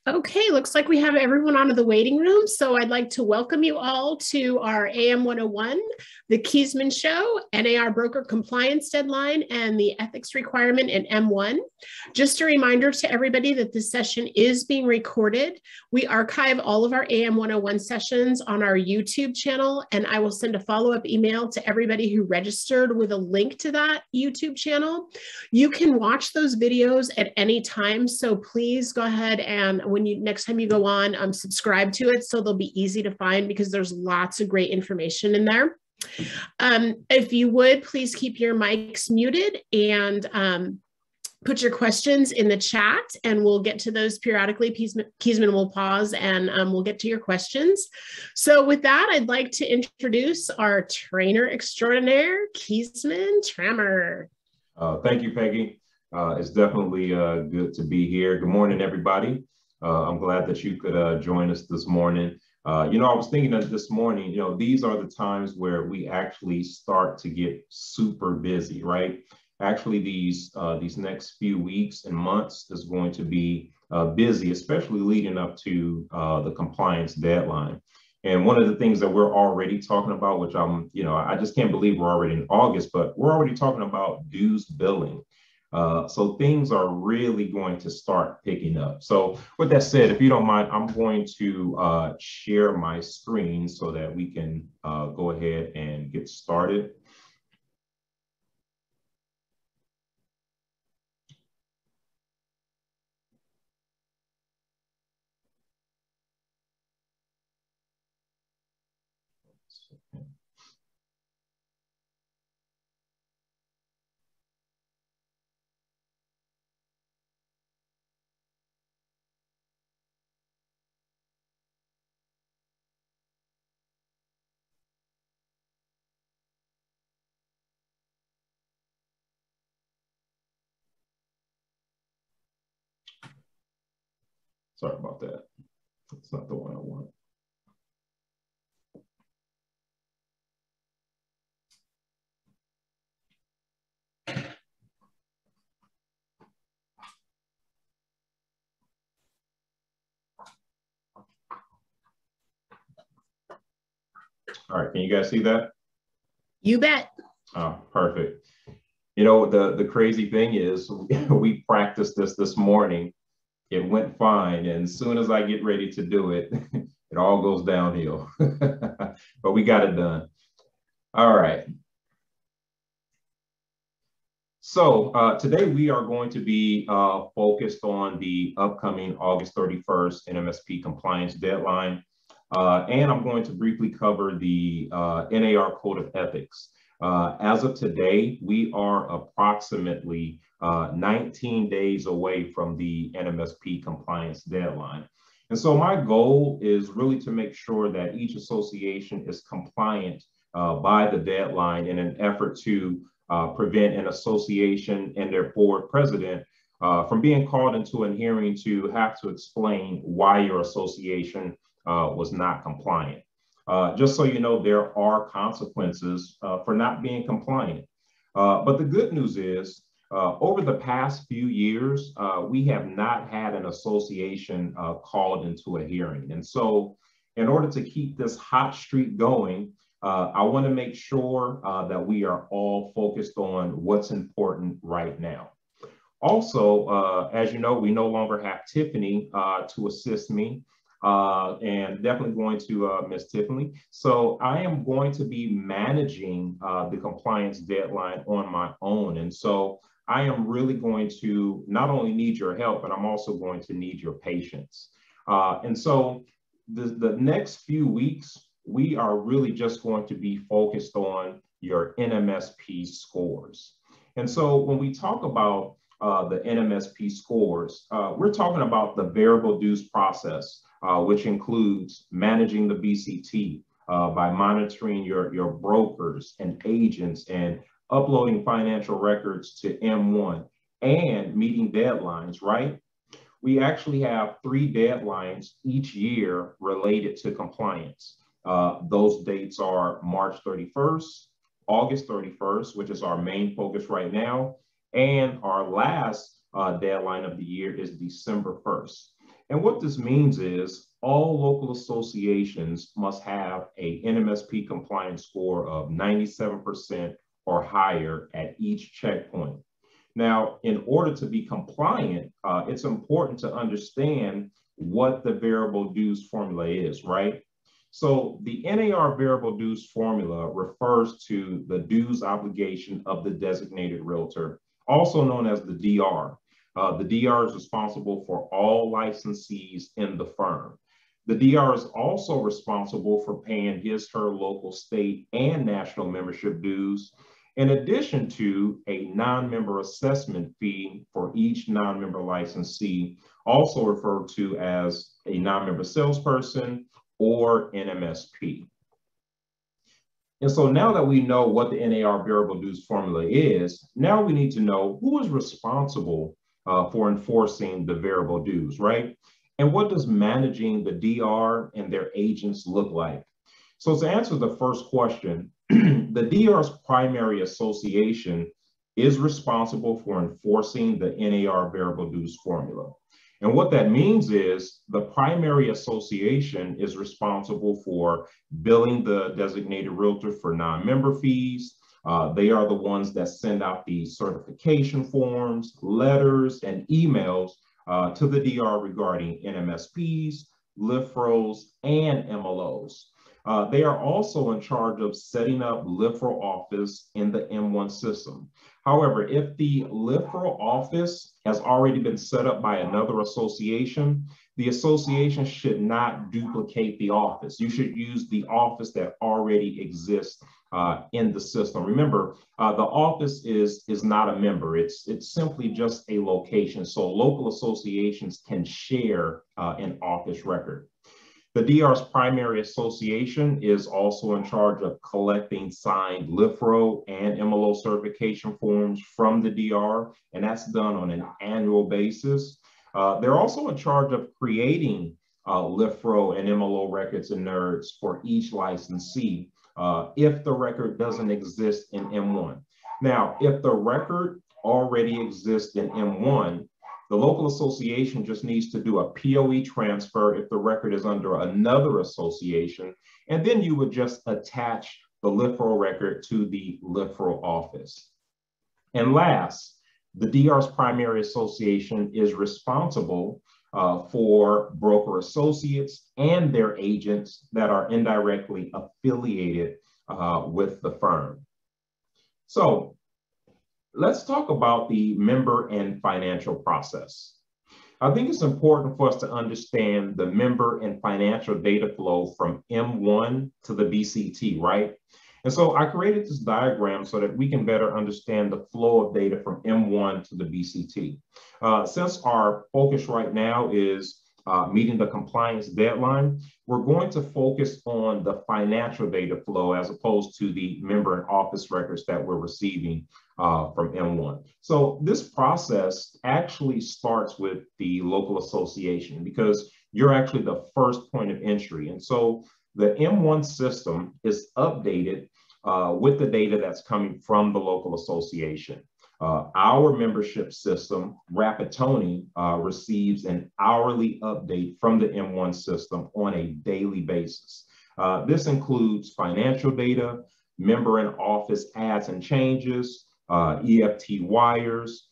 Okay, looks like we have everyone out of the waiting room. So I'd like to welcome you all to our AM 101, the Keismond Show, NAR broker compliance deadline, and the ethics requirement in M1. Just a reminder to everybody that this session is being recorded. We archive all of our AM 101 sessions on our YouTube channel, and I will send a follow-up email to everybody who registered with a link to that YouTube channel. You can watch those videos at any time, so please go ahead and next time you go on, subscribe to it so they'll be easy to find because there's lots of great information in there. If you would, please keep your mics muted and put your questions in the chat and we'll get to those periodically. Keismond will pause and we'll get to your questions. So with that, I'd like to introduce our trainer extraordinaire, Keismond Trammer. Thank you, Peggy. It's definitely good to be here. Good morning, everybody. I'm glad that you could join us this morning. I was thinking that this morning, these are the times where we actually start to get super busy, right? Actually, these next few weeks and months is going to be busy, especially leading up to the compliance deadline. And one of the things that we're already talking about, which I just can't believe we're already in August, but we're already talking about dues billing. So things are really going to start picking up. So with that said, if you don't mind, I'm going to share my screen so that we can go ahead and get started. Sorry about that. That's not the one I want. All right, can you guys see that? You bet. Oh, perfect. The crazy thing is we practiced this morning. It went fine. And as soon as I get ready to do it, it all goes downhill. But we got it done. All right. So today we are going to be focused on the upcoming August 31st NMSP compliance deadline. And I'm going to briefly cover the NAR Code of Ethics. As of today, we are approximately 19 days away from the NMSP compliance deadline. And so my goal is really to make sure that each association is compliant by the deadline in an effort to prevent an association and their board president from being called into a hearing to have to explain why your association was not compliant. Just so you know, there are consequences for not being compliant. But the good news is, over the past few years, we have not had an association called into a hearing. And so in order to keep this hot streak going, I want to make sure that we are all focused on what's important right now. Also, as you know, we no longer have Tiffany to assist me. And definitely going to miss Tiffany. So I am going to be managing the compliance deadline on my own. And so I am really going to not only need your help, but I'm also going to need your patience. And so the next few weeks, we are really just going to be focused on your NMSP scores. And so when we talk about the NMSP scores, we're talking about the variable dues process, which includes managing the BCT by monitoring your brokers and agents and uploading financial records to M1 and meeting deadlines, right? We actually have 3 deadlines each year related to compliance. Those dates are March 31st, August 31st, which is our main focus right now, and our last deadline of the year is December 1st. And what this means is all local associations must have a NMSP compliance score of 97% or higher at each checkpoint. Now, in order to be compliant, it's important to understand what the variable dues formula is, right? So the NAR variable dues formula refers to the dues obligation of the designated realtor, also known as the DR. The DR is responsible for all licensees in the firm. The DR is also responsible for paying his/her local, state, and national membership dues, in addition to a non-member assessment fee for each non-member licensee, also referred to as a non-member salesperson or NMSP. And so now that we know what the NAR variable dues formula is, now we need to know who is responsible for enforcing the variable dues, right? And what does managing the DR and their agents look like? So to answer the first question, the DR's primary association is responsible for enforcing the NAR variable dues formula. And what that means is the primary association is responsible for billing the designated realtor for non-member fees. They are the ones that send out the certification forms, letters, and emails to the DR regarding NMSPs, LIFROs, and MLOs. They are also in charge of setting up LIFRO office in the M1 system. However, if the LIFRO office has already been set up by another association, the association should not duplicate the office. You should use the office that already exists in the system. Remember, the office is not a member. It's simply just a location. So local associations can share an office record. The DR's primary association is also in charge of collecting signed LIFRO and MLO certification forms from the DR, and that's done on an annual basis. They're also in charge of creating LIFRO and MLO records and NERDs for each licensee if the record doesn't exist in M1. Now, if the record already exists in M1, the local association just needs to do a POE transfer if the record is under another association, and then you would just attach the LIFRO record to the LIFRO office. And last, the DR's primary association is responsible for broker associates and their agents that are indirectly affiliated with the firm. So, let's talk about the member and financial process. I think it's important for us to understand the member and financial data flow from M1 to the BCT, right? And so I created this diagram so that we can better understand the flow of data from M1 to the BCT. Since our focus right now is meeting the compliance deadline, we're going to focus on the financial data flow as opposed to the member and office records that we're receiving from M1. So this process actually starts with the local association because you're actually the first point of entry. And so the M1 system is updated with the data that's coming from the local association. Our membership system, Rapid-Tony, receives an hourly update from the M1 system on a daily basis. This includes financial data, member and office adds and changes, EFT wires,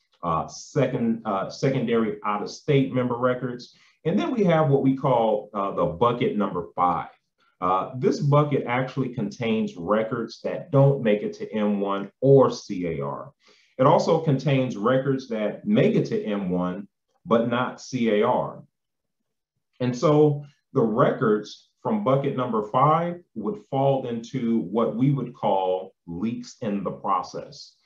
secondary out-of-state member records, and then we have what we call the bucket number 5. This bucket actually contains records that don't make it to M1 or C.A.R. It also contains records that make it to M1, but not C.A.R. And so the records from bucket number 5 would fall into what we would call leaks in the process.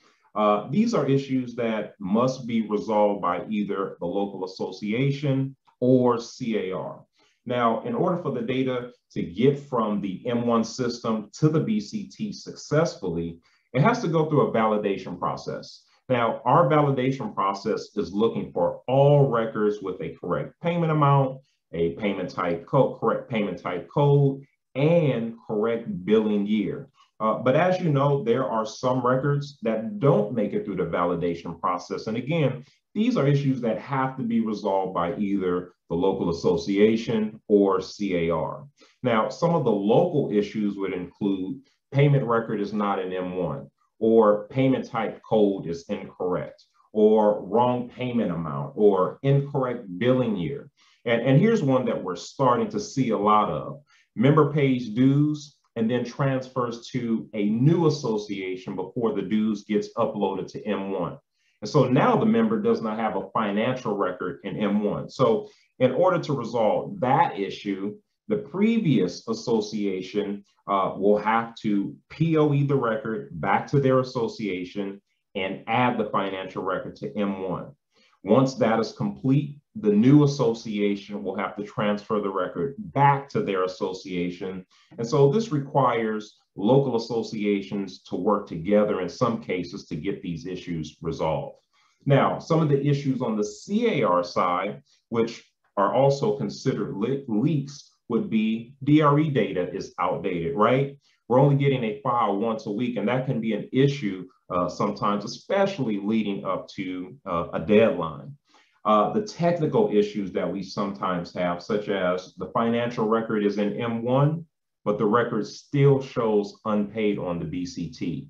These are issues that must be resolved by either the local association or C.A.R. Now, in order for the data to get from the M1 system to the BCT successfully, it has to go through a validation process. Now, our validation process is looking for all records with a correct payment amount, a payment type code, correct payment type code, and correct billing year. But as you know, there are some records that don't make it through the validation process. And again, these are issues that have to be resolved by either the local association or C.A.R. Now, some of the local issues would include payment record is not an M1, or payment type code is incorrect, or wrong payment amount, or incorrect billing year. And here's one that we're starting to see a lot of. Member pays dues and then transfers to a new association before the dues gets uploaded to M1. And so now the member does not have a financial record in M1. So in order to resolve that issue, the previous association will have to POE the record back to their association and add the financial record to M1. Once that is complete, the new association will have to transfer the record back to their association. And so this requires local associations to work together in some cases to get these issues resolved. Now, some of the issues on the C.A.R. side, which are also considered leaks, would be DRE data is outdated, right? We're only getting a file once a week, and that can be an issue sometimes, especially leading up to a deadline. The technical issues that we sometimes have, such as the financial record is in M1, but the record still shows unpaid on the BCT,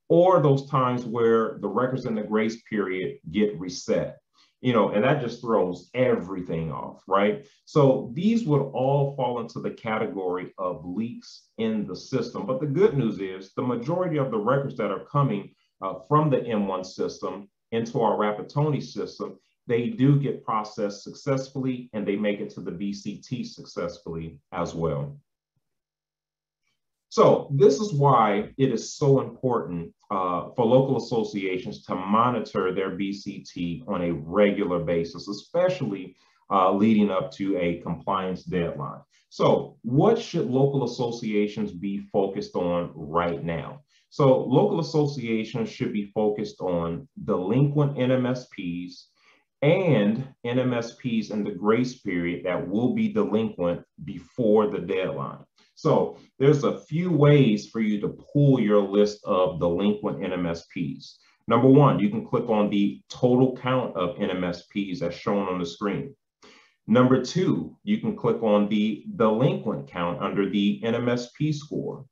or those times where the records in the grace period get reset. And that just throws everything off, right? So these would all fall into the category of leaks in the system. But the good news is the majority of the records that are coming from the M1 system into our Rapatoni system, they do get processed successfully and they make it to the BCT successfully as well. So this is why it is so important for local associations to monitor their BCT on a regular basis, especially leading up to a compliance deadline. So what should local associations be focused on right now? So local associations should be focused on delinquent NMSPs and NMSPs in the grace period that will be delinquent before the deadline. So there's a few ways for you to pull your list of delinquent NMSPs. Number one, you can click on the total count of NMSPs as shown on the screen. Number two, you can click on the delinquent count under the NMSP score.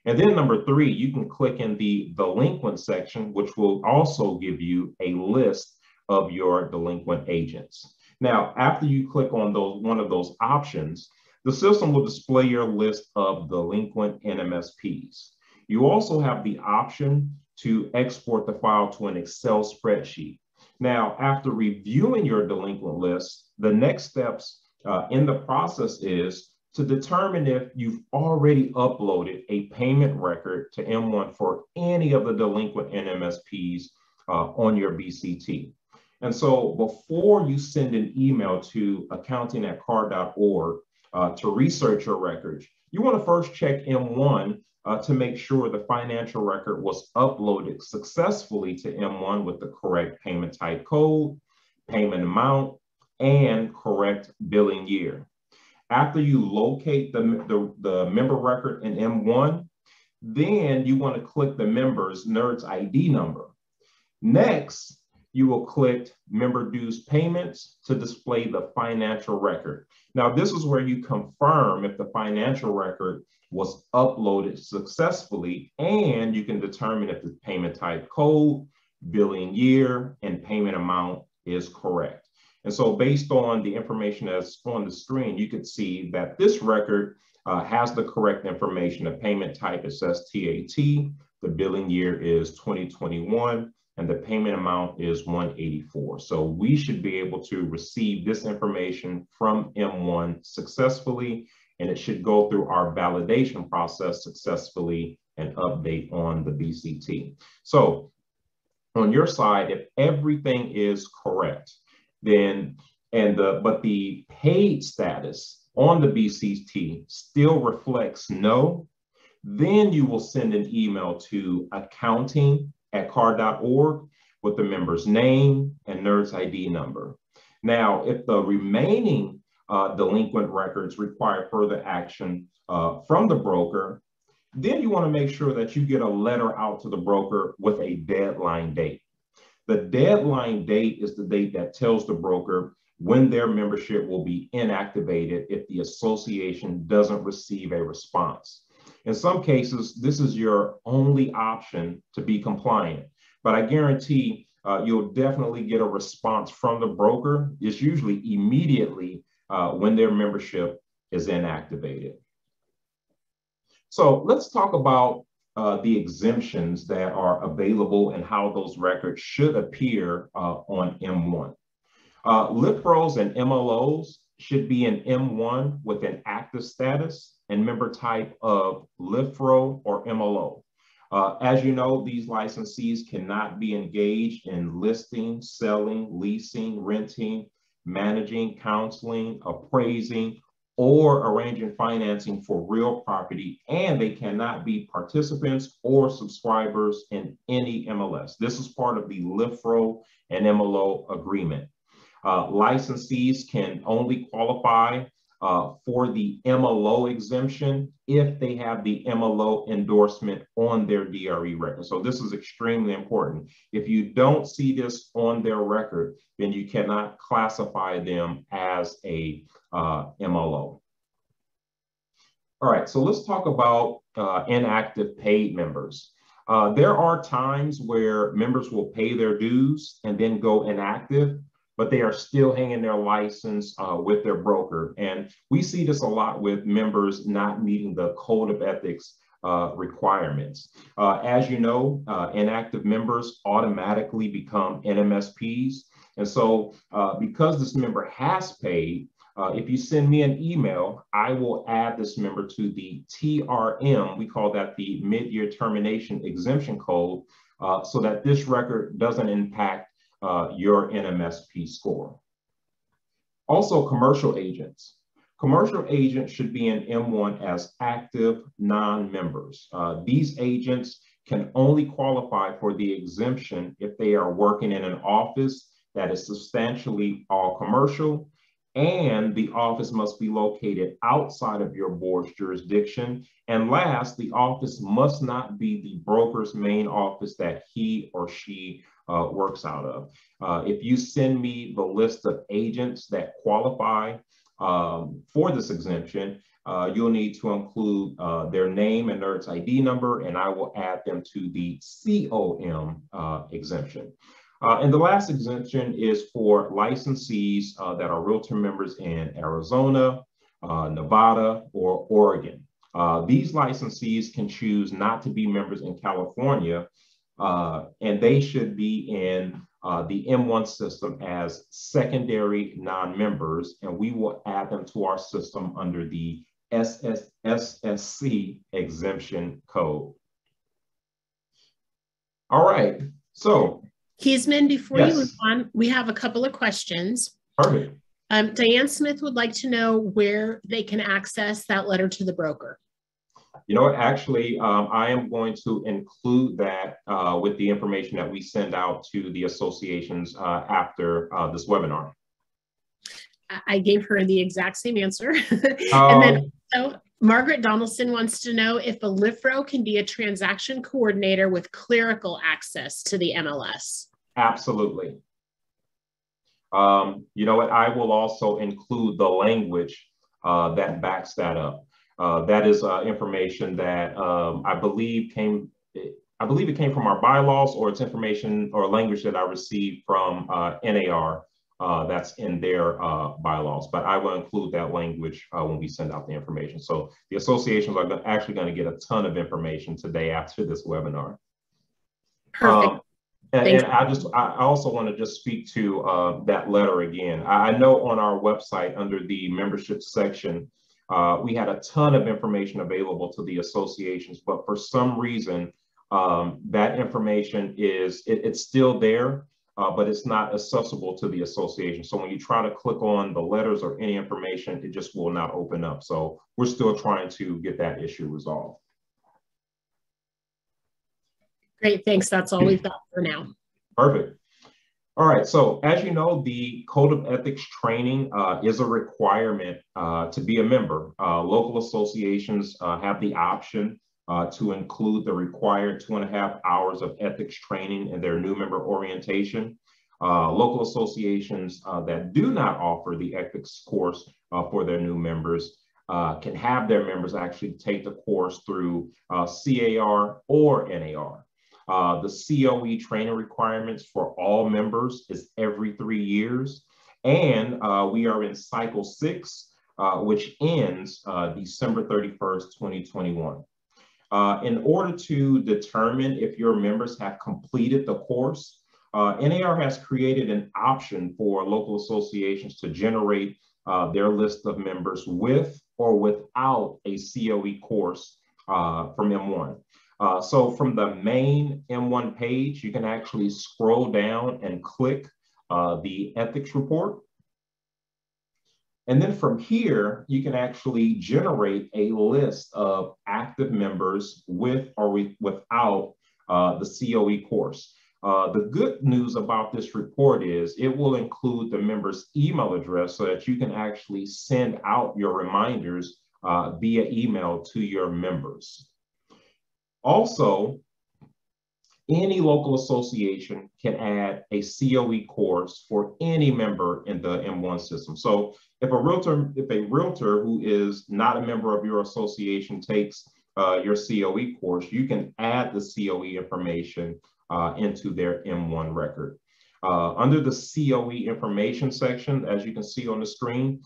And then number three, you can click in the delinquent section, which will also give you a list of your delinquent agents. Now, after you click on one of those options, the system will display your list of delinquent NMSPs. You also have the option to export the file to an Excel spreadsheet. Now, after reviewing your delinquent list, the next steps in the process is to determine if you've already uploaded a payment record to M1 for any of the delinquent NMSPs on your BCT. And so before you send an email to accounting@CAR.org to research your records, you want to first check M1 to make sure the financial record was uploaded successfully to M1 with the correct payment type code, payment amount, and correct billing year. After you locate the member record in M1, then you want to click the member's NERDS ID number. Next, you will click member dues payments to display the financial record. Now, this is where you confirm if the financial record was uploaded successfully, and you can determine if the payment type code, billing year, and payment amount is correct. And so based on the information that's on the screen, you can see that this record has the correct information. The payment type, it says TAT, the billing year is 2021, and the payment amount is $184. So we should be able to receive this information from M1 successfully, and it should go through our validation process successfully and update on the BCT. So on your side, if everything is correct, then but the paid status on the BCT still reflects no, then you will send an email to accounting@CAR.org with the member's name and NERDS ID number. Now, if the remaining delinquent records require further action from the broker, Then you want to make sure that you get a letter out to the broker with a deadline date. The deadline date is the date that tells the broker when their membership will be inactivated if the association doesn't receive a response. In some cases, this is your only option to be compliant, but I guarantee you'll definitely get a response from the broker. It's usually immediately when their membership is inactivated. So let's talk about the exemptions that are available and how those records should appear on M1. LIFROs and MLOs should be in M1 with an active status and member type of LIFRO or MLO. As you know, these licensees cannot be engaged in listing, selling, leasing, renting, managing, counseling, appraising, or arranging financing for real property, and they cannot be participants or subscribers in any MLS. This is part of the LIFRO and MLO agreement. Licensees can only qualify for the MLO exemption if they have the MLO endorsement on their DRE record. So this is extremely important. If you don't see this on their record, then you cannot classify them as a MLO. All right, so let's talk about inactive paid members. There are times where members will pay their dues and then go inactive, but they are still hanging their license with their broker. And we see this a lot with members not meeting the code of ethics requirements. As you know, inactive members automatically become NMSPs. And so because this member has paid, if you send me an email, I will add this member to the TRM. We call that the mid-year termination exemption code, so that this record doesn't impact your NMSP score. Also, commercial agents. Commercial agents should be in M1 as active non-members. These agents can only qualify for the exemption if they are working in an office that is substantially all commercial, and the office must be located outside of your board's jurisdiction. And last, the office must not be the broker's main office that he or she works out of. If you send me the list of agents that qualify for this exemption, you'll need to include their name and NERDS ID number, and I will add them to the COM exemption. And the last exemption is for licensees that are realtor members in Arizona, Nevada, or Oregon. These licensees can choose not to be members in California, and they should be in the M1 system as secondary non-members, and we will add them to our system under the SSC exemption code. All right, so. Keismond, before you move on, we have a couple of questions. Perfect. Diane Smith would like to know where they can access that letter to the broker. You know what, actually, I am going to include that with the information that we send out to the associations after this webinar. I gave her the exact same answer. And then so Margaret Donaldson wants to know if a LIFRO can be a transaction coordinator with clerical access to the MLS. Absolutely. You know what, I will also include the language that backs that up. That is information that I believe it came from our bylaws, or it's information or language that I received from NAR that's in their bylaws, but I will include that language when we send out the information. So the associations are actually going to get a ton of information today after this webinar. Perfect. And I also want to just speak to that letter again. I know on our website under the membership section, we had a ton of information available to the associations, but for some reason, that information it's still there, but it's not accessible to the association. So when you try to click on the letters or any information, it just will not open up. So we're still trying to get that issue resolved. Great, thanks. That's all we've got for now. Perfect. All right, so as you know, the Code of Ethics training is a requirement to be a member. Local associations have the option to include the required 2.5 hours of ethics training in their new member orientation. Local associations that do not offer the ethics course for their new members can have their members actually take the course through C.A.R. or NAR. The COE training requirements for all members is every 3 years. And we are in cycle 6, which ends December 31st, 2021. In order to determine if your members have completed the course, NAR has created an option for local associations to generate their list of members with or without a COE course from M1. So from the main M1 page, you can actually scroll down and click the ethics report. And then from here, you can actually generate a list of active members with or without the COE course. The good news about this report is it will include the member's email address so that you can actually send out your reminders via email to your members. Also, any local association can add a COE course for any member in the M1 system. So if a realtor who is not a member of your association takes your COE course, you can add the COE information into their M1 record. Under the COE information section, as you can see on the screen,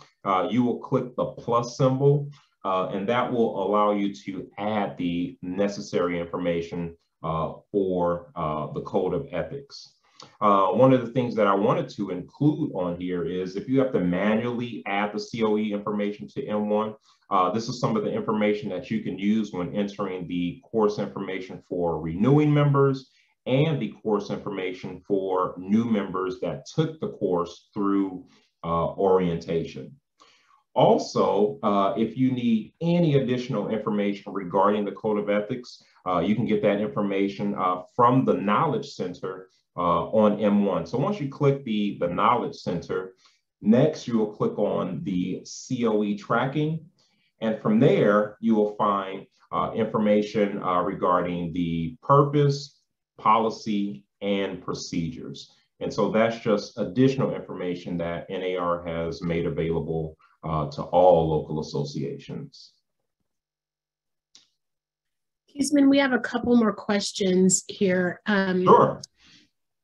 you will click the plus symbol, and that will allow you to add the necessary information for the code of ethics. One of the things that I wanted to include on here is if you have to manually add the COE information to M1, this is some of the information that you can use when entering the course information for renewing members and the course information for new members that took the course through orientation. Also, if you need any additional information regarding the Code of Ethics, you can get that information from the Knowledge Center on M1. So once you click the Knowledge Center, next you will click on the COE tracking. And from there, you will find information regarding the purpose, policy, and procedures. And so that's just additional information that NAR has made available to all local associations. Keismond, we have a couple more questions here. Sure.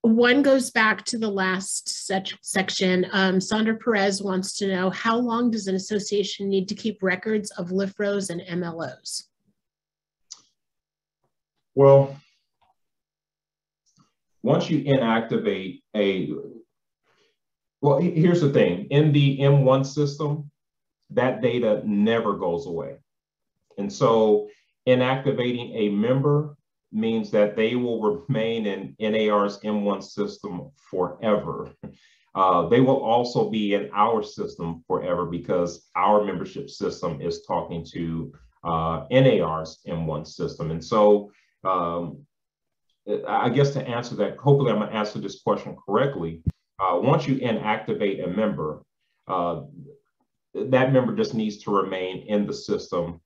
One goes back to the last section. Sandra Perez wants to know, how long does an association need to keep records of LIFROs and MLOs? Well, once you inactivate well, here's the thing. In the M1 system, that data never goes away. And so inactivating a member means that they will remain in NAR's M1 system forever. They will also be in our system forever because our membership system is talking to NAR's M1 system. And so I guess to answer that, hopefully I'm gonna answer this question correctly. Once you inactivate a member, that member just needs to remain in the system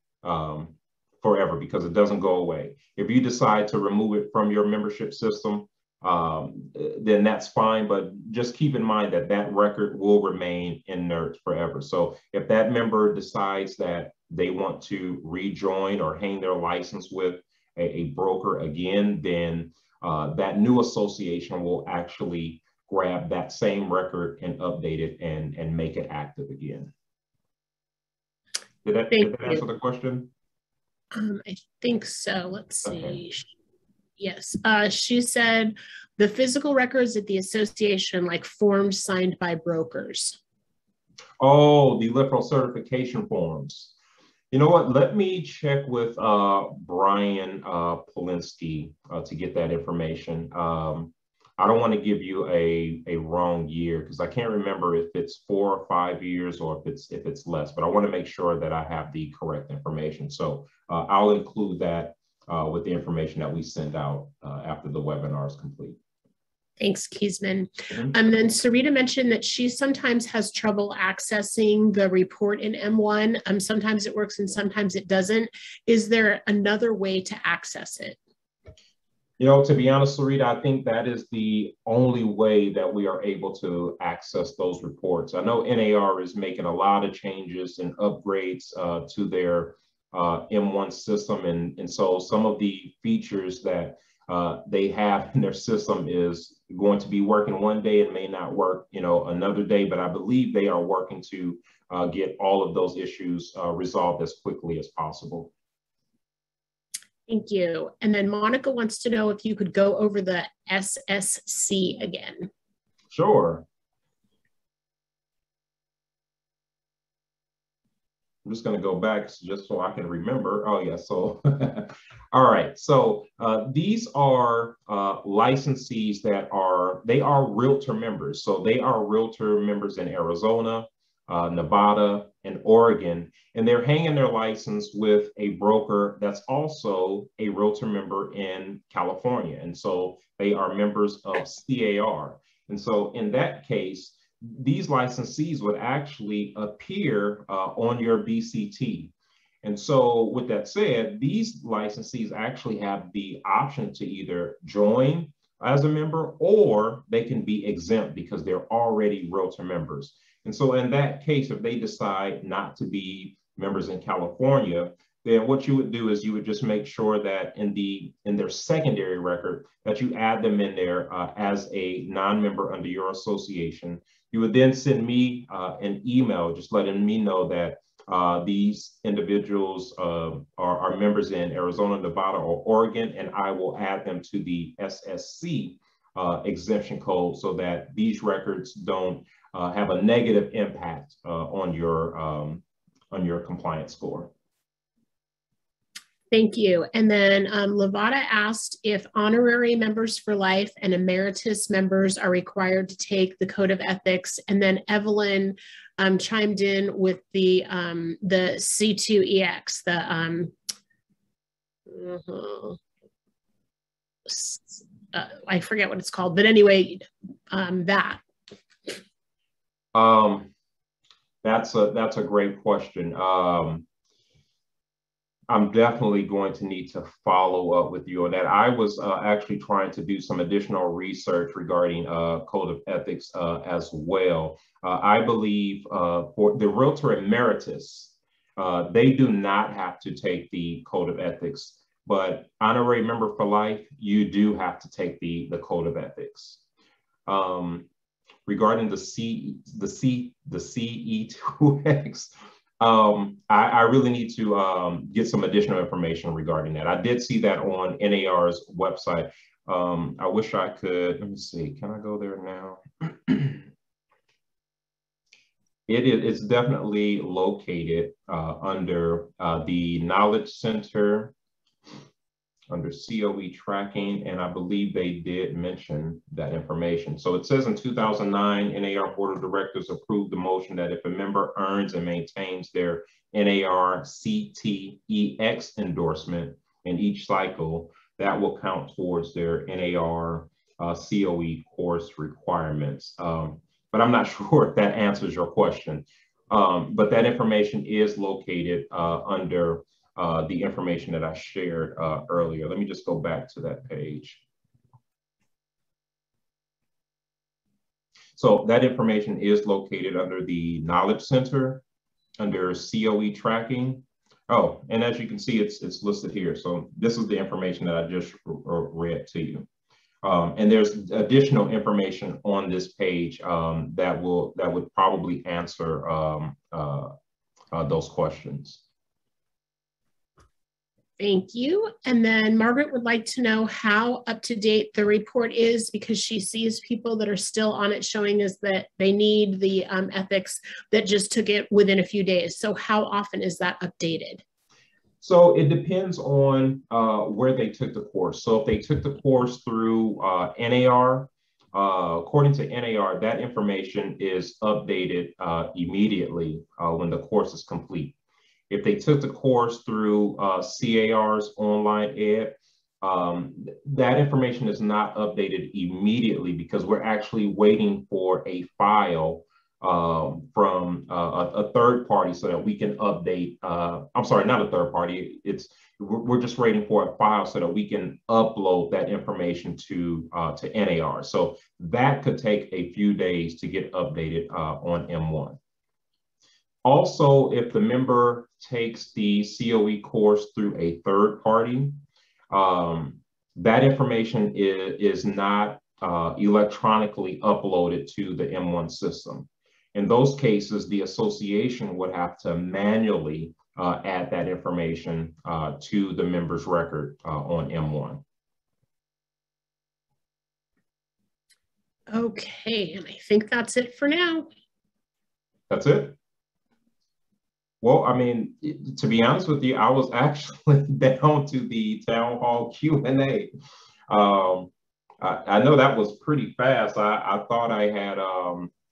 forever because it doesn't go away. If you decide to remove it from your membership system, then that's fine, but just keep in mind that that record will remain in NERT forever. So if that member decides that they want to rejoin or hang their license with a broker again, then that new association will actually grab that same record and update it and make it active again. Did that answer the question? I think so. Let's see. Okay. Yes. She said the physical records at the association, like forms signed by brokers. Oh, the LIFRO certification forms. You know what? Let me check with Brian Polinsky to get that information. I don't want to give you a wrong year because I can't remember if it's 4 or 5 years or if it's less, but I want to make sure that I have the correct information. So I'll include that with the information that we send out after the webinar is complete. Thanks, Keismond. Mhm. And then Sarita mentioned that she sometimes has trouble accessing the report in M1. Sometimes it works and sometimes it doesn't. Is there another way to access it? You know, to be honest, Sarita, I think that is the only way that we are able to access those reports. I know NAR is making a lot of changes and upgrades to their M1 system. And so some of the features that they have in their system is going to be working one day and may not work, you know, another day. But I believe they are working to get all of those issues resolved as quickly as possible. Thank you. And then Monica wants to know if you could go over the SSC again. Sure. I'm just going to go back just so I can remember. Oh, yeah. So, all right. So these are licensees that they are realtor members. So they are realtor members in Arizona, Nevada, and Oregon. And they're hanging their license with a broker that's also a realtor member in California. And so they are members of C.A.R. And so in that case, these licensees would actually appear on your BCT. And so with that said, these licensees actually have the option to either join as a member or they can be exempt because they're already realtor members. And so in that case, if they decide not to be members in California, then what you would do is you would just make sure that in their secondary record that you add them in there as a non-member under your association. You would then send me an email just letting me know that these individuals are members in Arizona, Nevada, or Oregon, and I will add them to the SSC exemption code so that these records don't have a negative impact on your compliance score. Thank you. And then Levada asked if honorary members for life and emeritus members are required to take the code of ethics. And then Evelyn chimed in with the C2EX, I forget what it's called, but anyway, that. That's a great question. I'm definitely going to need to follow up with you on that. I was actually trying to do some additional research regarding code of ethics as well. I believe for the realtor emeritus, they do not have to take the code of ethics, but honorary member for life, you do have to take the code of ethics. Regarding the CE2X, I really need to get some additional information regarding that. I did see that on NAR's website. I wish I could, let me see, can I go there now? It's definitely located under the Knowledge Center, under COE tracking, and I believe they did mention that information. So it says in 2009, NAR Board of Directors approved the motion that if a member earns and maintains their NAR CTEX endorsement in each cycle, that will count towards their NAR COE course requirements. But I'm not sure if that answers your question. But that information is located under the information that I shared earlier. Let me just go back to that page. So that information is located under the Knowledge Center, under COE tracking. Oh, and as you can see, it's listed here. So this is the information that I just read to you. And there's additional information on this page that would probably answer those questions. Thank you. And then Margaret would like to know how up to date the report is, because she sees people that are still on it showing us that they need the ethics that just took it within a few days. So how often is that updated? So it depends on where they took the course. So if they took the course through NAR, according to NAR, that information is updated immediately when the course is complete. If they took the course through C.A.R.'s online ed, that information is not updated immediately because we're actually waiting for a file from a third party so that we can update. I'm sorry, not a third party. We're just waiting for a file so that we can upload that information to NAR. So that could take a few days to get updated on M1. Also, if the member takes the COE course through a third party, that information is not electronically uploaded to the M1 system. In those cases, the association would have to manually add that information to the member's record on M1. Okay, and I think that's it for now. That's it? Well, I mean, to be honest with you, I was actually down to the town hall Q&A. I know that was pretty fast. I thought I had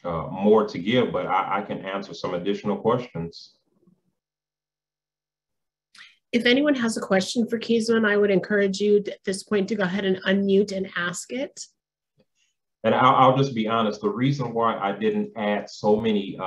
more to give, but I can answer some additional questions. If anyone has a question for Keismond, I would encourage you at this point to go ahead and unmute and ask it. And I'll just be honest, the reason why I didn't add so many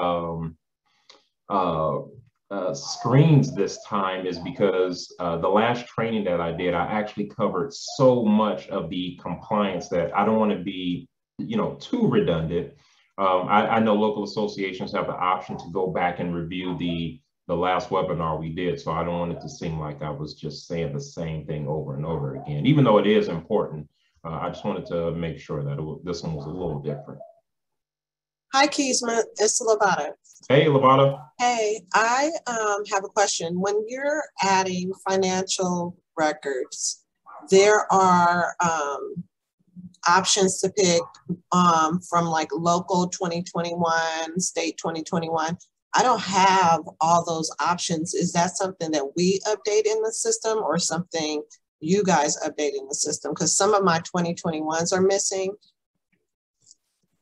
screens this time is because the last training that I did, I actually covered so much of the compliance that I don't want to be, too redundant. I know local associations have the option to go back and review the last webinar we did, so I don't want it to seem like I was just saying the same thing over and over again, even though it is important. I just wanted to make sure that this one was a little different. Hi, Keismond. It's Lavada. Hey, Lavada. Hey, I have a question. When you're adding financial records, there are options to pick from like local 2021, state 2021. I don't have all those options. Is that something that we update in the system or something you guys update in the system? Because some of my 2021s are missing.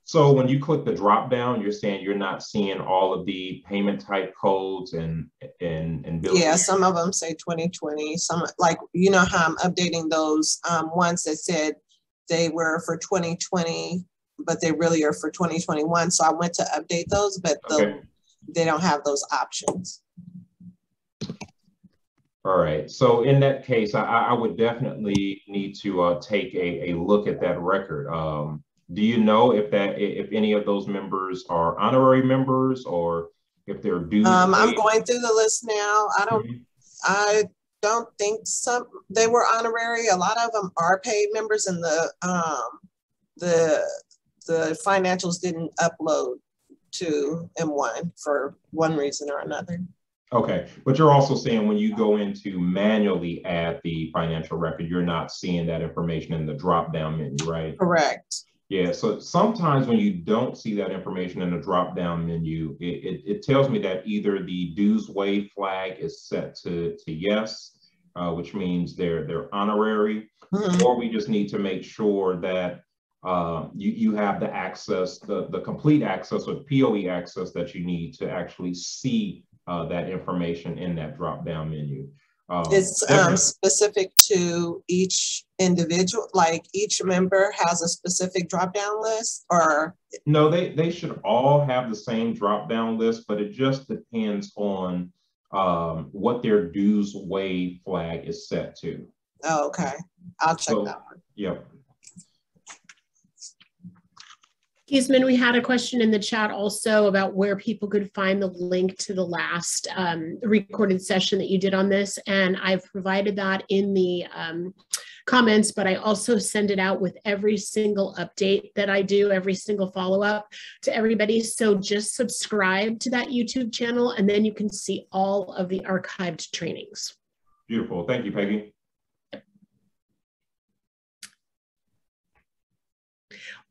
So when you click the drop down, you're saying you're not seeing all of the payment type codes and bills. Yeah, some of them say 2020. Some, like, you know how I'm updating those ones that said they were for 2020, but they really are for 2021. So I went to update those, but they don't have those options. All right. So in that case, I would definitely need to take a look at that record. Do you know if any of those members are honorary members or if they're due? I'm going through the list now. I don't think they were honorary. A lot of them are paid members, and the financials didn't upload to M1 for one reason or another. Okay, but you're also saying when you go in to manually add the financial record, you're not seeing that information in the drop-down menu, right? Correct. Yeah, so sometimes when you don't see that information in the drop-down menu, it tells me that either the dues waived flag is set to yes, which means they're honorary, or we just need to make sure that you have the access, the complete access or POE access that you need to actually see that information in that drop-down menu. It's specific to each individual, like each member has a specific drop-down list, or? No, they should all have the same drop-down list, but it just depends on what their dues waive flag is set to. Oh, okay. I'll check that one. Yep. Keismond, we had a question in the chat also about where people could find the link to the last recorded session that you did on this. And I've provided that in the comments, but I also send it out with every single update that I do, every single follow-up to everybody. So just subscribe to that YouTube channel, and then you can see all of the archived trainings. Beautiful. Thank you, Peggy.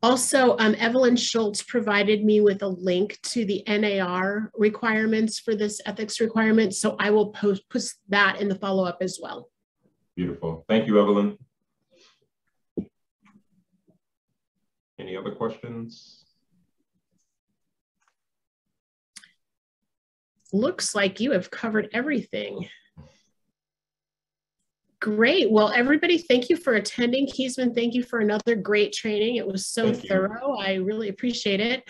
Also, Evelyn Schultz provided me with a link to the NAR requirements for this ethics requirement. So I will post that in the follow-up as well. Beautiful. Thank you, Evelyn. Any other questions? Looks like you have covered everything. Great. Well, everybody, thank you for attending. Keismond, thank you for another great training. It was so thorough. I really appreciate it.